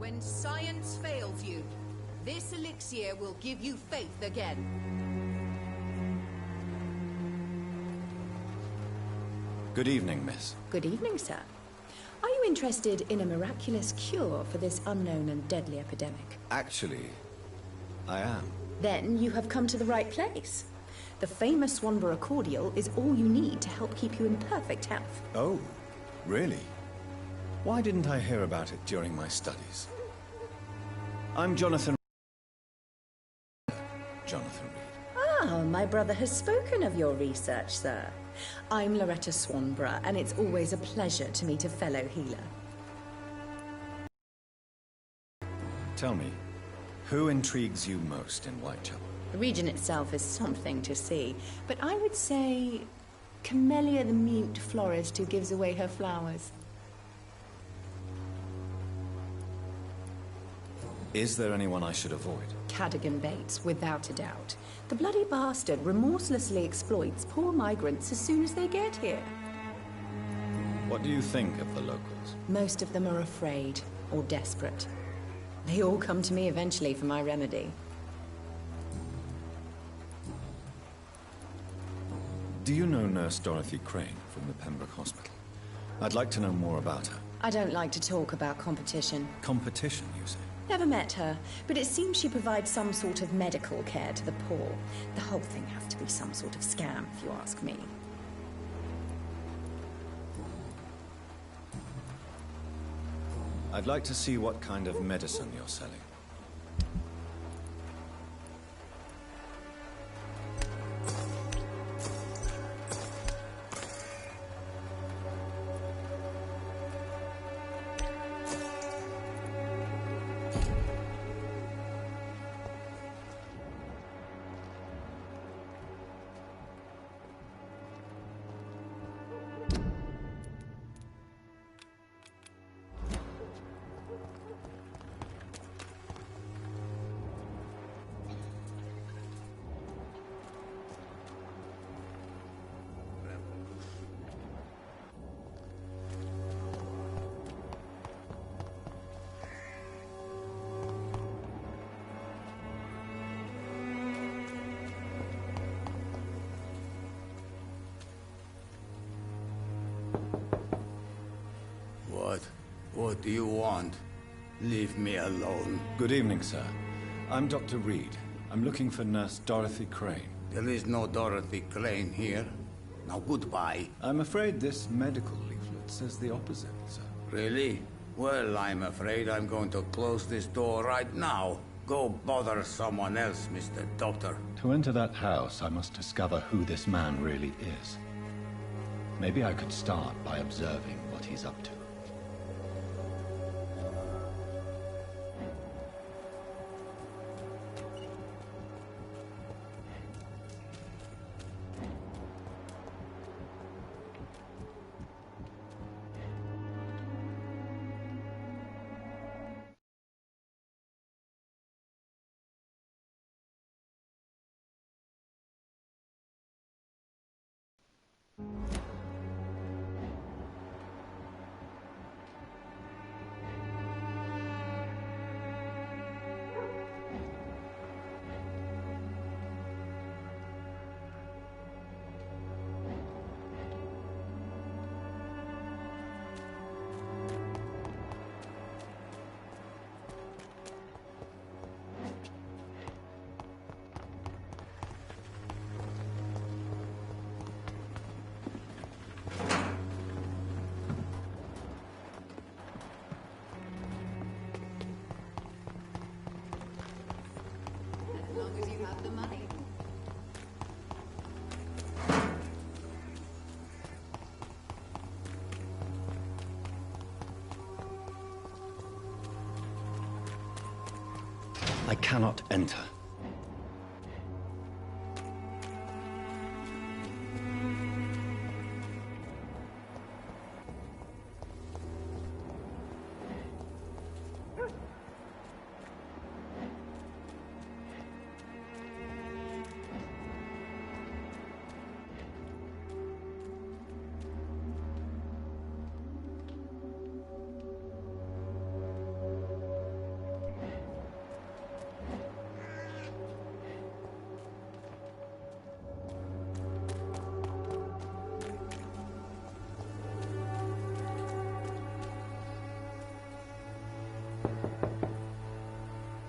when science fails you. This elixir will give you faith again. Good evening, miss. Good evening, sir. Are you interested in a miraculous cure for this unknown and deadly epidemic? Actually, I am. Then you have come to the right place. The famous Swanborough cordial is all you need to help keep you in perfect health. Oh, really? Why didn't I hear about it during my studies? I'm Jonathan Reed. Ah, my brother has spoken of your research, sir. I'm Loretta Swanborough, and it's always a pleasure to meet a fellow healer. Tell me, who intrigues you most in Whitechapel? The region itself is something to see, but I would say Camellia the mute florist who gives away her flowers. Is there anyone I should avoid? Cadogan Bates, without a doubt. The bloody bastard remorselessly exploits poor migrants as soon as they get here. What do you think of the locals? Most of them are afraid or desperate. They all come to me eventually for my remedy. Do you know Nurse Dorothy Crane from the Pembroke Hospital? I'd like to know more about her. I don't like to talk about competition. Competition, you say? Never met her, but it seems she provides some sort of medical care to the poor. The whole thing has to be some sort of scam, if you ask me. I'd like to see what kind of medicine you're selling. What do you want? Leave me alone. Good evening, sir. I'm Dr. Reed. I'm looking for Nurse Dorothy Crane. There is no Dorothy Crane here. Now goodbye. I'm afraid this medical leaflet says the opposite, sir. Really? Well, I'm afraid I'm going to close this door right now. Go bother someone else, Mr. Doctor. To enter that house, I must discover who this man really is. Maybe I could start by observing what he's up to. I cannot enter.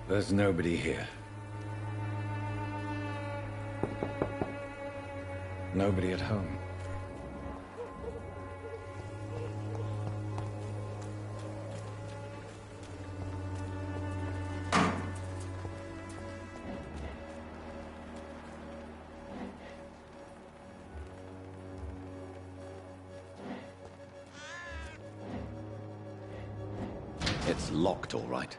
There's nobody here. Nobody at home. It's locked, all right.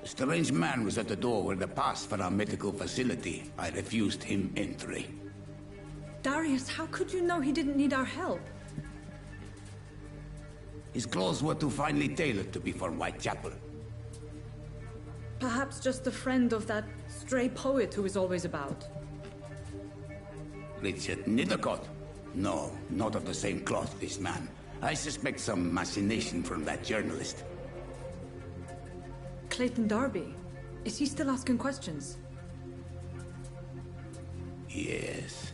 A strange man was at the door with a pass for our medical facility. I refused him entry. Darius, how could you know he didn't need our help? His clothes were too finely tailored to be from Whitechapel. Perhaps just a friend of that stray poet who is always about. Richard Nethercott? No, not of the same cloth, this man. I suspect some machination from that journalist. Clayton Darby. Is he still asking questions? Yes.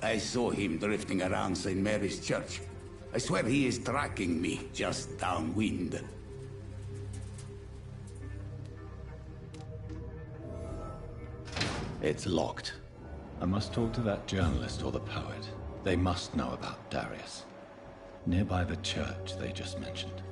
I saw him drifting around St. Mary's Church. I swear he is tracking me just downwind. It's locked. I must talk to that journalist or the poet. They must know about Darius. Nearby the church they just mentioned.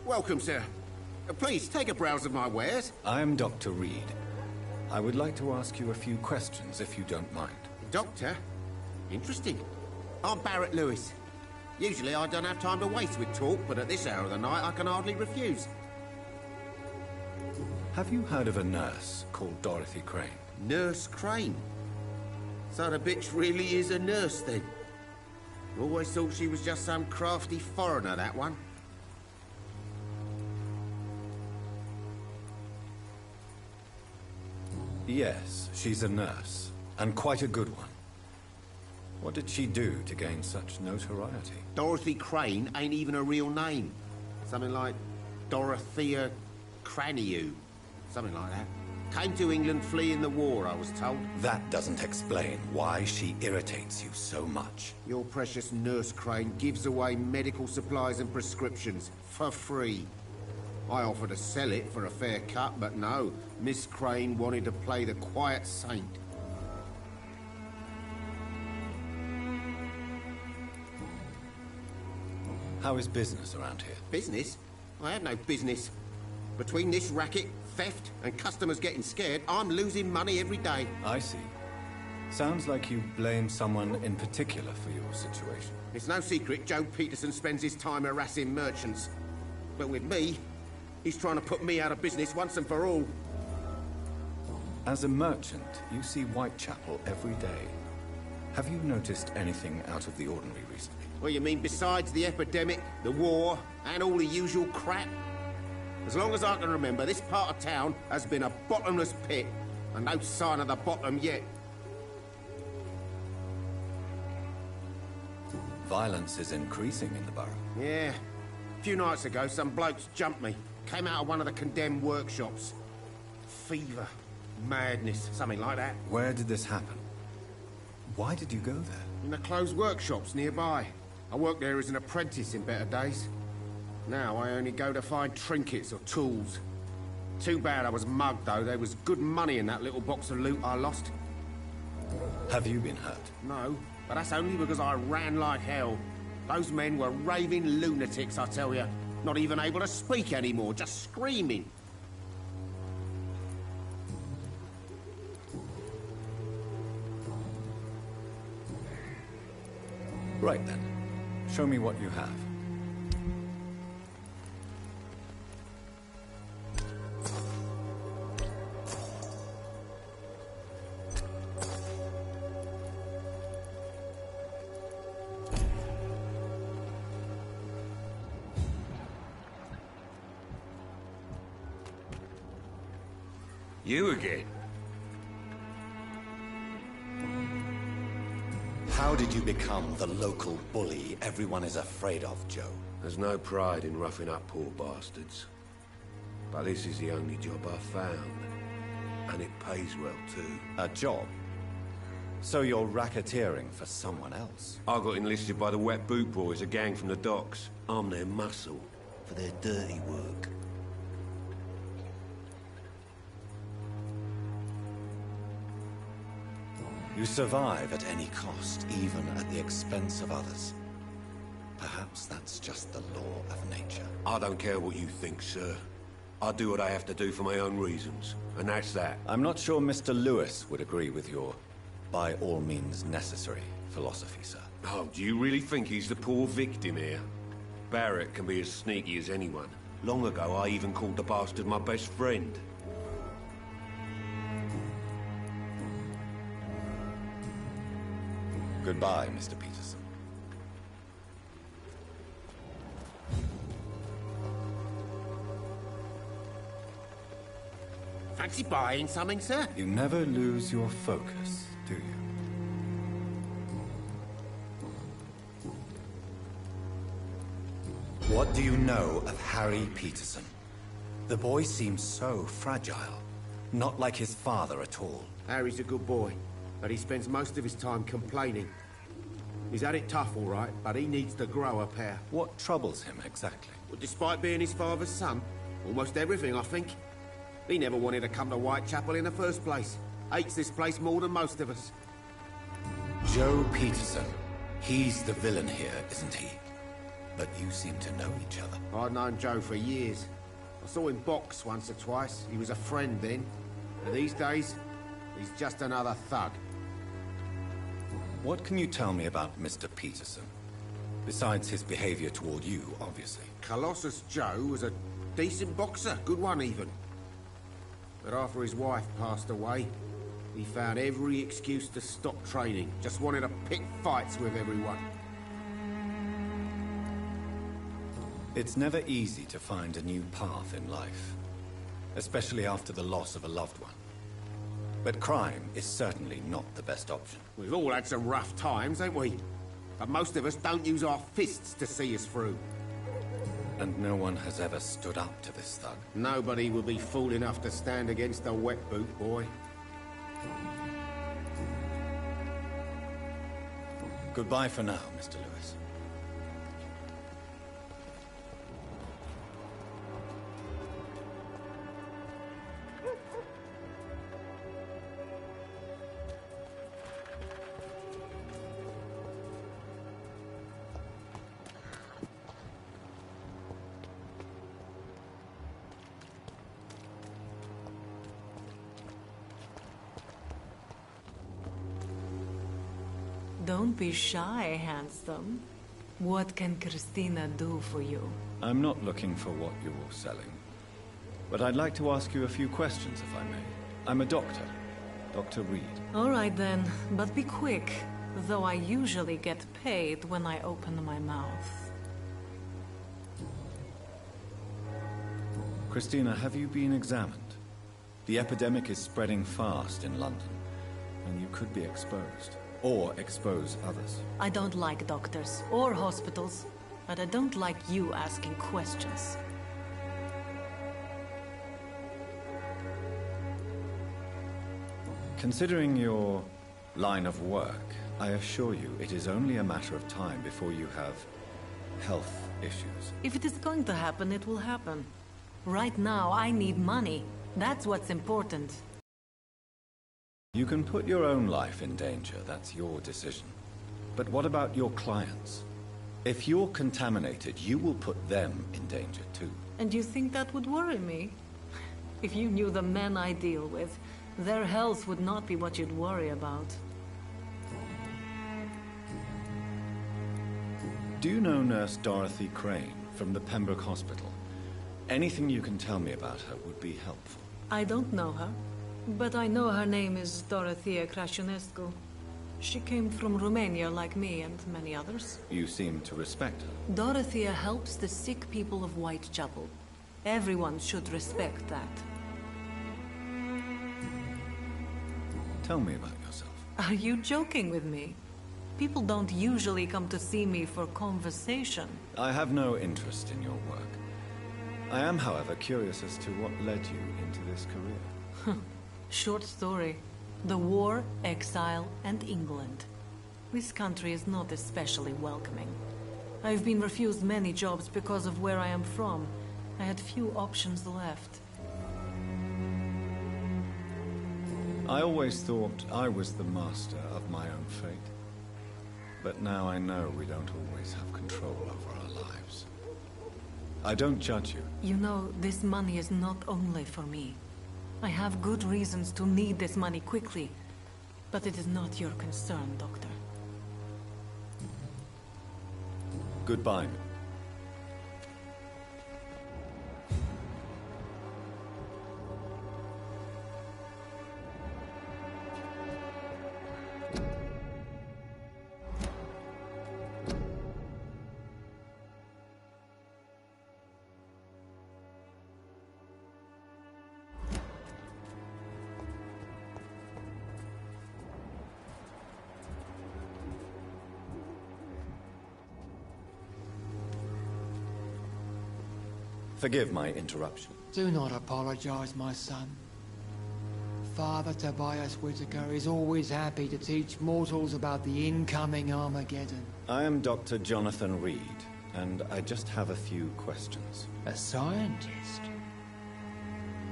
Welcome, sir. Please, take a browse of my wares. I'm Dr. Reed. I would like to ask you a few questions, if you don't mind. Doctor? Interesting. I'm Barrett Lewis. Usually I don't have time to waste with talk, but at this hour of the night I can hardly refuse. Have you heard of a nurse called Dorothy Crane? Nurse Crane? So the bitch really is a nurse, then? Always thought she was just some crafty foreigner, that one. Yes, she's a nurse, and quite a good one. What did she do to gain such notoriety? Dorothy Crane ain't even a real name. Something like Dorothea Craniu. Something like that. Came to England fleeing the war, I was told. That doesn't explain why she irritates you so much. Your precious Nurse Crane gives away medical supplies and prescriptions for free. I offered to sell it for a fair cut, but no. Miss Crane wanted to play the quiet saint. How is business around here? Business? I have no business. Between this racket, theft, and customers getting scared, I'm losing money every day. I see. Sounds like you blame someone in particular for your situation. It's no secret Joe Peterson spends his time harassing merchants. But with me, he's trying to put me out of business once and for all. As a merchant, you see Whitechapel every day. Have you noticed anything out of the ordinary recently? What you mean besides the epidemic, the war, and all the usual crap? As long as I can remember, this part of town has been a bottomless pit, and no sign of the bottom yet. Violence is increasing in the borough. Yeah. A few nights ago, some blokes jumped me. Came out of one of the condemned workshops. Fever, madness, something like that. Where did this happen? Why did you go there? In the closed workshops nearby. I worked there as an apprentice in better days. Now I only go to find trinkets or tools. Too bad I was mugged, though. There was good money in that little box of loot I lost. Have you been hurt? No, but that's only because I ran like hell. Those men were raving lunatics, I tell you. Not even able to speak anymore, just screaming. Right then. Show me what you have. You again? How did you become the local bully everyone is afraid of, Joe? There's no pride in roughing up poor bastards. But this is the only job I've found. And it pays well, too. A job? So you're racketeering for someone else? I got enlisted by the Wet Boot Boys, a gang from the docks. I'm their muscle for their dirty work. You survive at any cost, even at the expense of others. Perhaps that's just the law of nature. I don't care what you think, sir. I do what I have to do for my own reasons, and that's that. I'm not sure Mr. Lewis would agree with your by all means necessary philosophy, sir. Oh, do you really think he's the poor victim here? Barrett can be as sneaky as anyone. Long ago, I even called the bastard my best friend. Goodbye, Mr. Peterson. Fancy buying something, sir? You never lose your focus, do you? What do you know of Harry Peterson? The boy seems so fragile. Not like his father at all. Harry's a good boy, but he spends most of his time complaining. He's had it tough, all right, but he needs to grow a pair. What troubles him exactly? Well, despite being his father's son, almost everything, I think. He never wanted to come to Whitechapel in the first place. Hates this place more than most of us. Joe Peterson. He's the villain here, isn't he? But you seem to know each other. I've known Joe for years. I saw him box once or twice. He was a friend then. But these days, he's just another thug. What can you tell me about Mr. Peterson? Besides his behavior toward you, obviously. Colossus Joe was a decent boxer, good one even. But after his wife passed away, he found every excuse to stop training. Just wanted to pick fights with everyone. It's never easy to find a new path in life, especially after the loss of a loved one. But crime is certainly not the best option. We've all had some rough times, ain't we? But most of us don't use our fists to see us through. And no one has ever stood up to this thug. Nobody will be fool enough to stand against a wet boot boy. Goodbye for now, Mr. Lewis. Don't be shy, handsome. What can Christina do for you? I'm not looking for what you're selling. But I'd like to ask you a few questions, if I may. I'm a doctor. Dr. Reed. All right then, but be quick. Though I usually get paid when I open my mouth. Christina, have you been examined? The epidemic is spreading fast in London, and you could be exposed. Or expose others. I don't like doctors or hospitals, but I don't like you asking questions. Considering your line of work, I assure you it is only a matter of time before you have health issues. If it is going to happen, it will happen. Right now, I need money. That's what's important. You can put your own life in danger, that's your decision. But what about your clients? If you're contaminated, you will put them in danger too. And you think that would worry me? If you knew the men I deal with, their health would not be what you'd worry about. Do you know Nurse Dorothy Crane from the Pembroke Hospital? Anything you can tell me about her would be helpful. I don't know her, but I know her name is Dorothea Crăciunescu. She came from Romania like me and many others. You seem to respect her. Dorothea helps the sick people of Whitechapel. Everyone should respect that. Tell me about yourself. Are you joking with me? People don't usually come to see me for conversation. I have no interest in your work. I am, however, curious as to what led you into this career. Short story. The war, exile, and England. This country is not especially welcoming. I've been refused many jobs because of where I am from. I had few options left. I always thought I was the master of my own fate. But now I know we don't always have control over our lives. I don't judge you. You know, this money is not only for me. I have good reasons to need this money quickly, but it is not your concern, Doctor. Goodbye. Forgive my interruption. Do not apologize, my son. Father Tobias Whitaker is always happy to teach mortals about the incoming Armageddon. I am Dr. Jonathan Reed, and I just have a few questions. A scientist?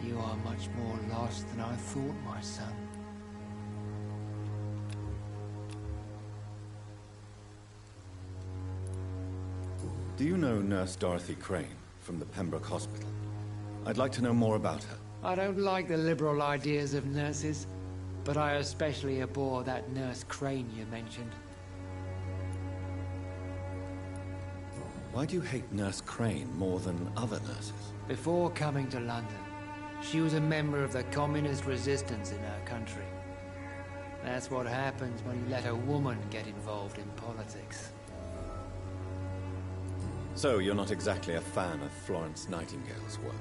You are much more lost than I thought, my son. Do you know Nurse Dorothy Crane from the Pembroke Hospital? I'd like to know more about her. I don't like the liberal ideas of nurses, but I especially abhor that Nurse Crane you mentioned. Why do you hate Nurse Crane more than other nurses? Before coming to London, she was a member of the communist resistance in her country. That's what happens when you let a woman get involved in politics. So, you're not exactly a fan of Florence Nightingale's work.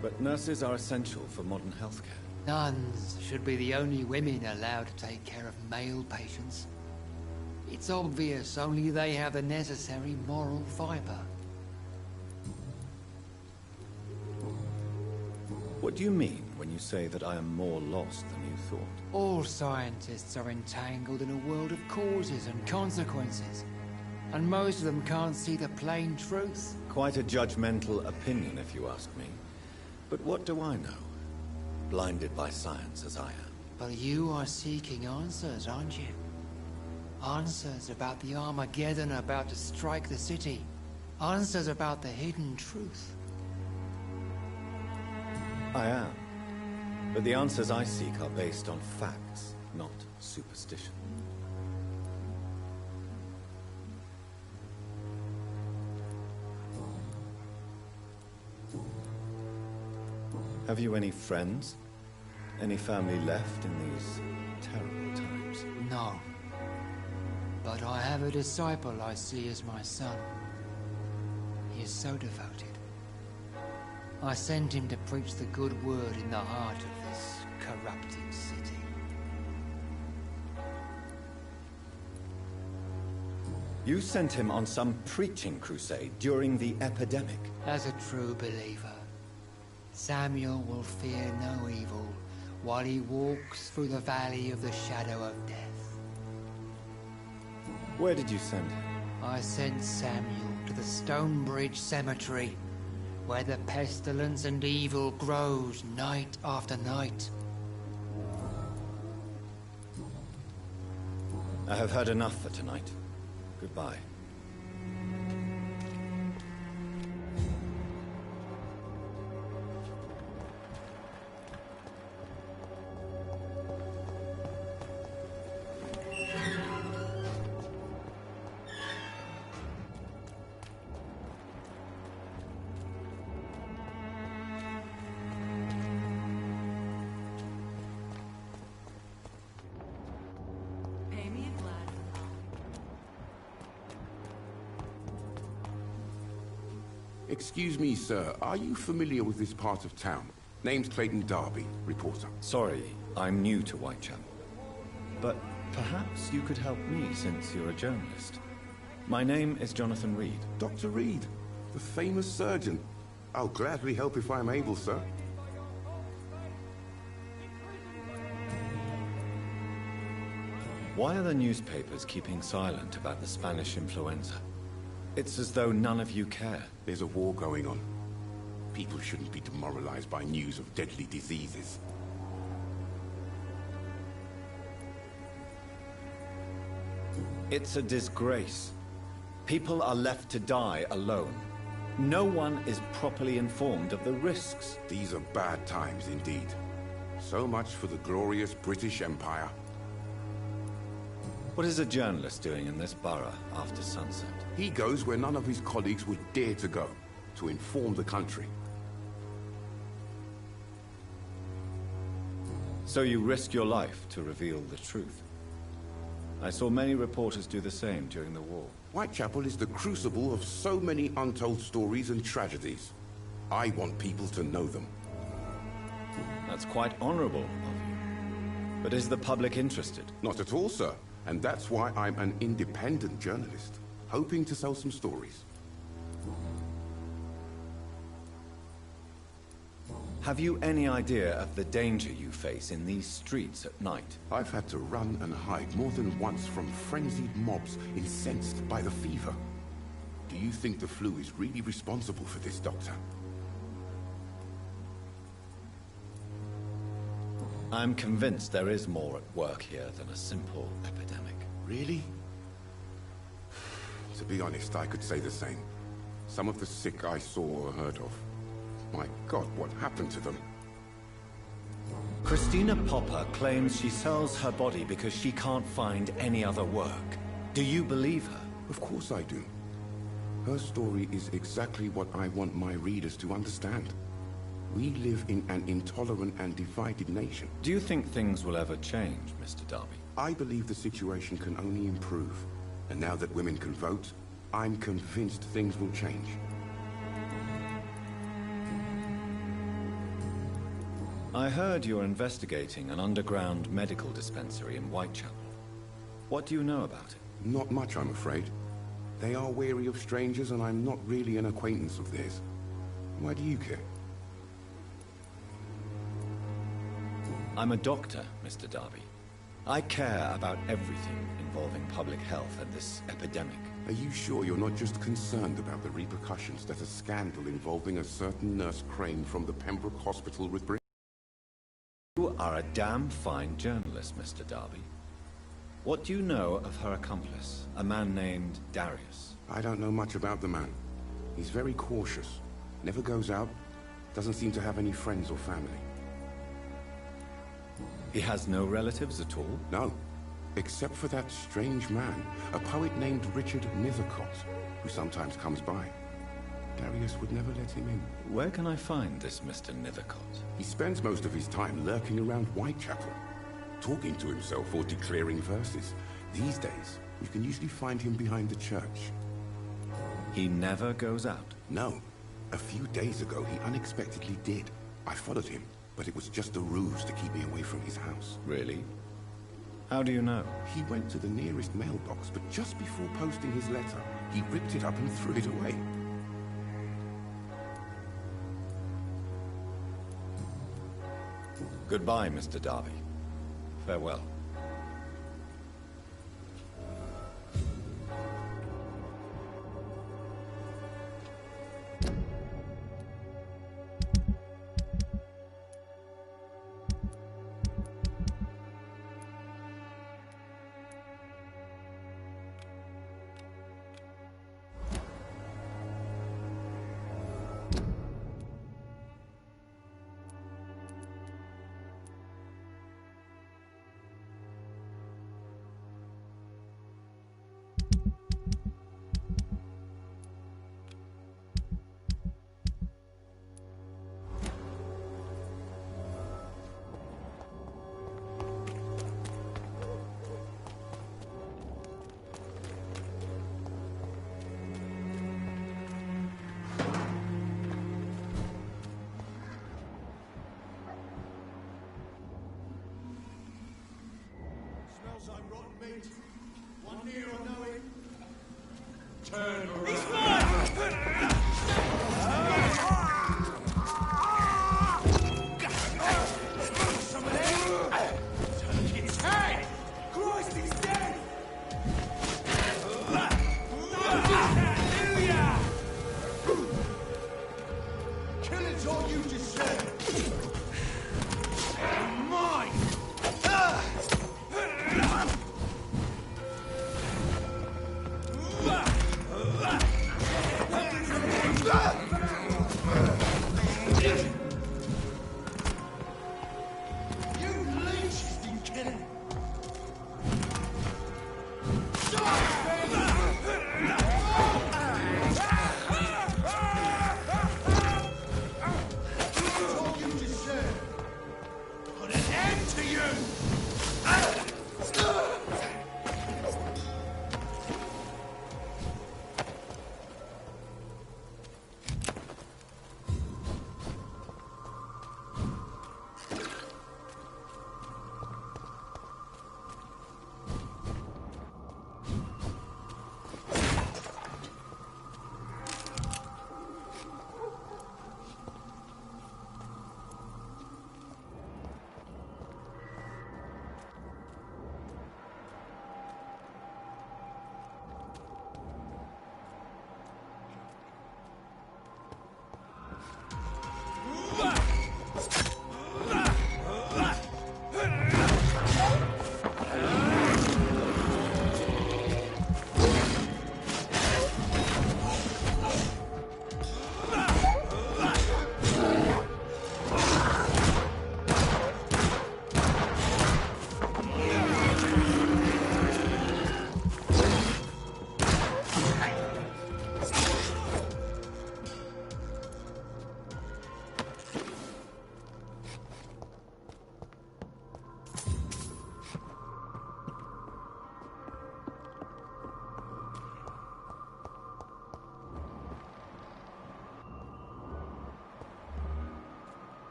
But nurses are essential for modern healthcare. Nuns should be the only women allowed to take care of male patients. It's obvious only they have the necessary moral fiber. What do you mean when you say that I am more lost than you thought? All scientists are entangled in a world of causes and consequences. And most of them can't see the plain truth. Quite a judgmental opinion, if you ask me. But what do I know? Blinded by science as I am. But you are seeking answers, aren't you? Answers about the Armageddon about to strike the city. Answers about the hidden truth. I am. But the answers I seek are based on facts, not superstition. Have you any friends? Any family left in these terrible times? No. But I have a disciple I see as my son. He is so devoted. I sent him to preach the good word in the heart of this corrupted city. You sent him on some preaching crusade during the epidemic. As a true believer, Samuel will fear no evil while he walks through the valley of the shadow of death. Where did you send him? I sent Samuel to the Stonebridge Cemetery, where the pestilence and evil grows night after night. I have heard enough for tonight. Goodbye. Pay me a glass. Excuse me, sir. Are you familiar with this part of town? Name's Clayton Darby, reporter. Sorry, I'm new to Whitechapel. But perhaps you could help me since you're a journalist. My name is Jonathan Reed. Dr. Reed, the famous surgeon. I'll gladly help if I'm able, sir. Why are the newspapers keeping silent about the Spanish influenza? It's as though none of you care. There's a war going on. People shouldn't be demoralized by news of deadly diseases. It's a disgrace. People are left to die alone. No one is properly informed of the risks. These are bad times indeed. So much for the glorious British Empire. What is a journalist doing in this borough after sunset? He goes where none of his colleagues would dare to go, to inform the country. So you risk your life to reveal the truth. I saw many reporters do the same during the war. Whitechapel is the crucible of so many untold stories and tragedies. I want people to know them. That's quite honorable of you. But is the public interested? Not at all, sir. And that's why I'm an independent journalist, hoping to sell some stories. Have you any idea of the danger you face in these streets at night? I've had to run and hide more than once from frenzied mobs incensed by the fever. Do you think the flu is really responsible for this, Doctor? I'm convinced there is more at work here than a simple epidemic. Really? To be honest, I could say the same. Some of the sick I saw or heard of. My God, what happened to them? Christina Popper claims she sells her body because she can't find any other work. Do you believe her? Of course I do. Her story is exactly what I want my readers to understand. We live in an intolerant and divided nation. Do you think things will ever change, Mr. Darby? I believe the situation can only improve. And now that women can vote, I'm convinced things will change. I heard you're investigating an underground medical dispensary in Whitechapel. What do you know about it? Not much, I'm afraid. They are wary of strangers, and I'm not really an acquaintance of theirs. Why do you care? I'm a doctor, Mr. Darby. I care about everything involving public health and this epidemic. Are you sure you're not just concerned about the repercussions that a scandal involving a certain Nurse Crane from the Pembroke Hospital would bring? You are a damn fine journalist, Mr. Darby. What do you know of her accomplice, a man named Darius? I don't know much about the man. He's very cautious. Never goes out. Doesn't seem to have any friends or family. He has no relatives at all? No. Except for that strange man, a poet named Richard Nethercott, who sometimes comes by. Darius would never let him in. Where can I find this Mr. Nivicott? He spends most of his time lurking around Whitechapel, talking to himself or declaring verses. These days, you can usually find him behind the church. He never goes out? No. A few days ago, he unexpectedly did. I followed him, but it was just a ruse to keep me away from his house. Really? How do you know? He went to the nearest mailbox, but just before posting his letter, he ripped it up and threw it away. Goodbye, Mr. Darby. Farewell.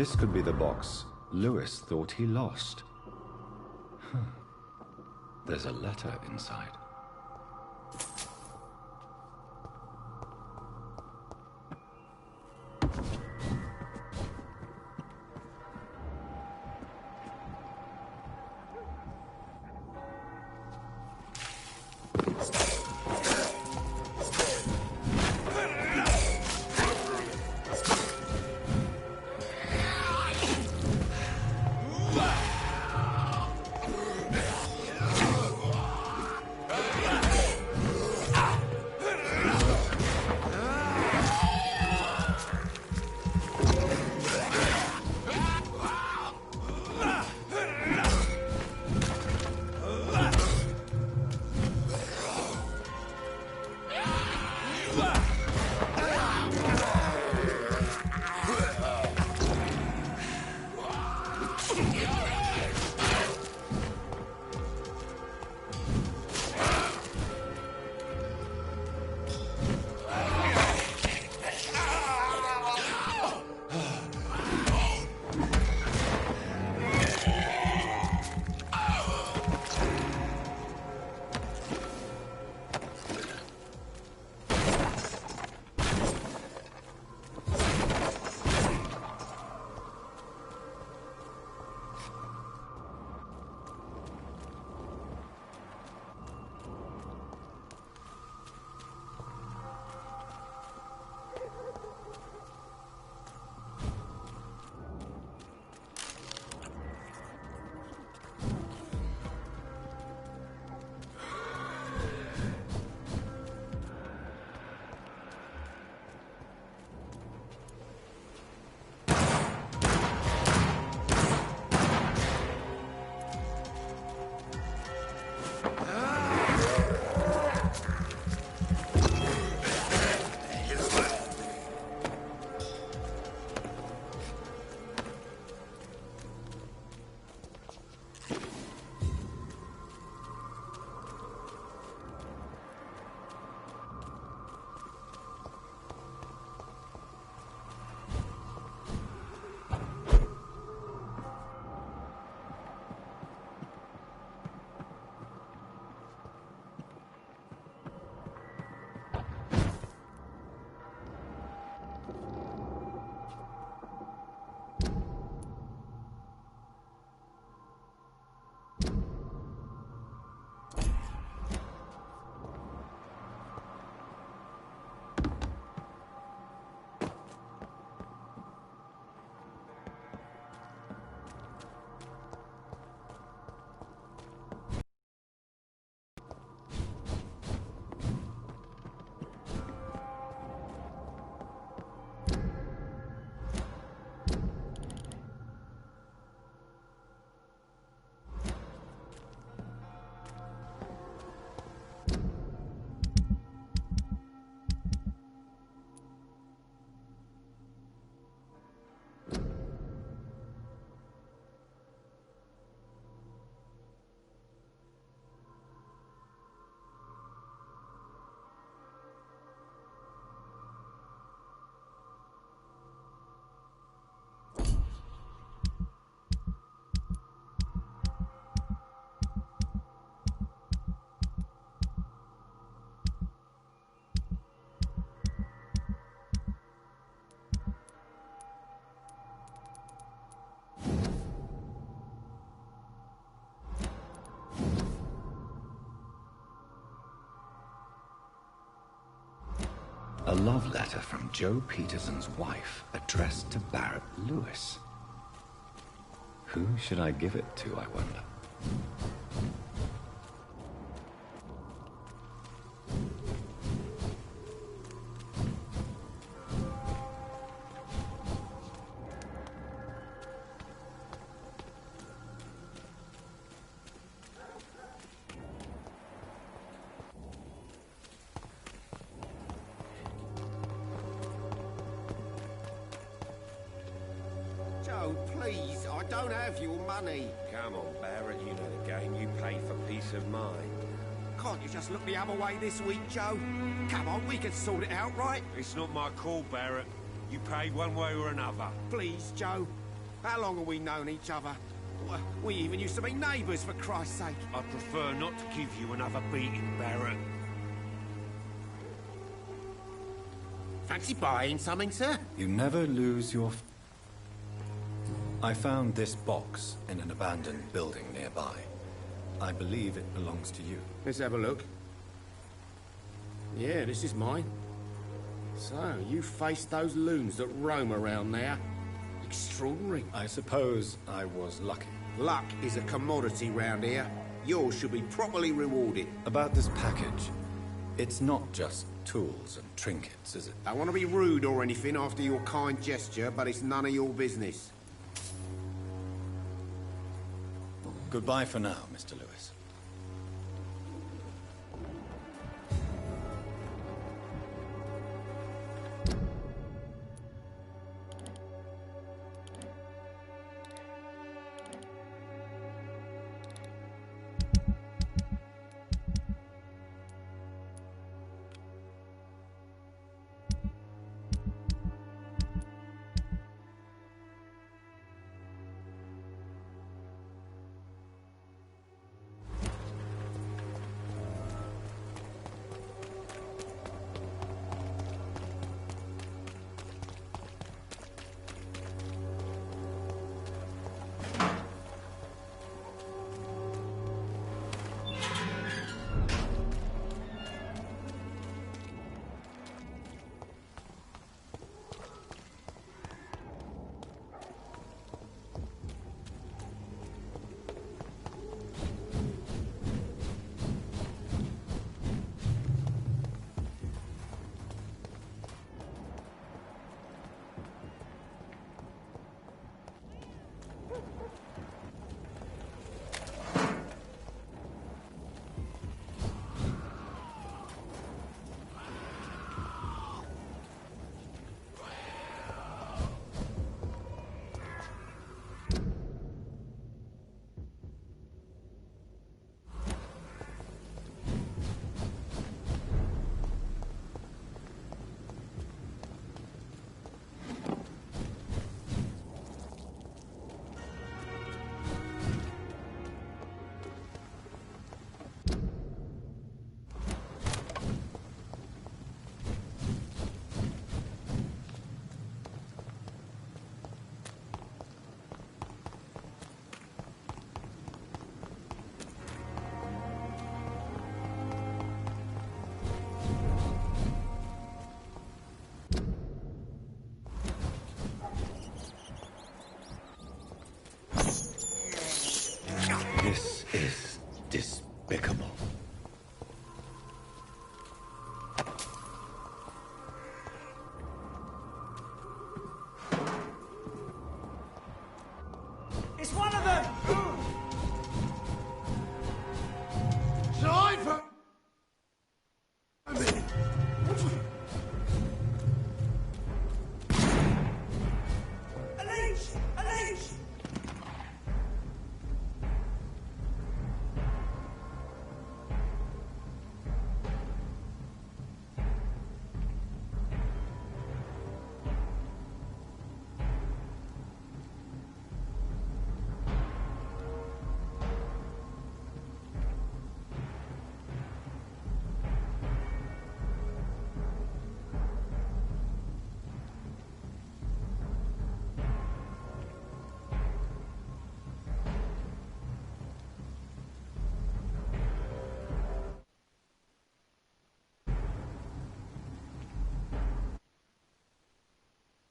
This could be the box Lewis thought he lost. There's a letter inside. A love letter from Joe Peterson's wife, addressed to Barrett Lewis. Who should I give it to, I wonder? Joe, please, I don't have your money. Come on, Barrett, you know the game. You pay for peace of mind. Can't you just look the other way this week, Joe? Come on, we can sort it out, right? It's not my call, Barrett. You pay one way or another. Please, Joe. How long have we known each other? We even used to be neighbours, for Christ's sake. I prefer not to give you another beating, Barrett. Fancy buying something, sir? You never lose your... I found this box in an abandoned building nearby. I believe it belongs to you. Let's have a look. Yeah, this is mine. So, you faced those loons that roam around there. Extraordinary. I suppose I was lucky. Luck is a commodity round here. Yours should be properly rewarded. About this package, it's not just tools and trinkets, is it? I want to be rude or anything after your kind gesture, but it's none of your business. Goodbye for now, Mr. Lewis. This is despicable. It's one of them! Time for... Elise! Elise!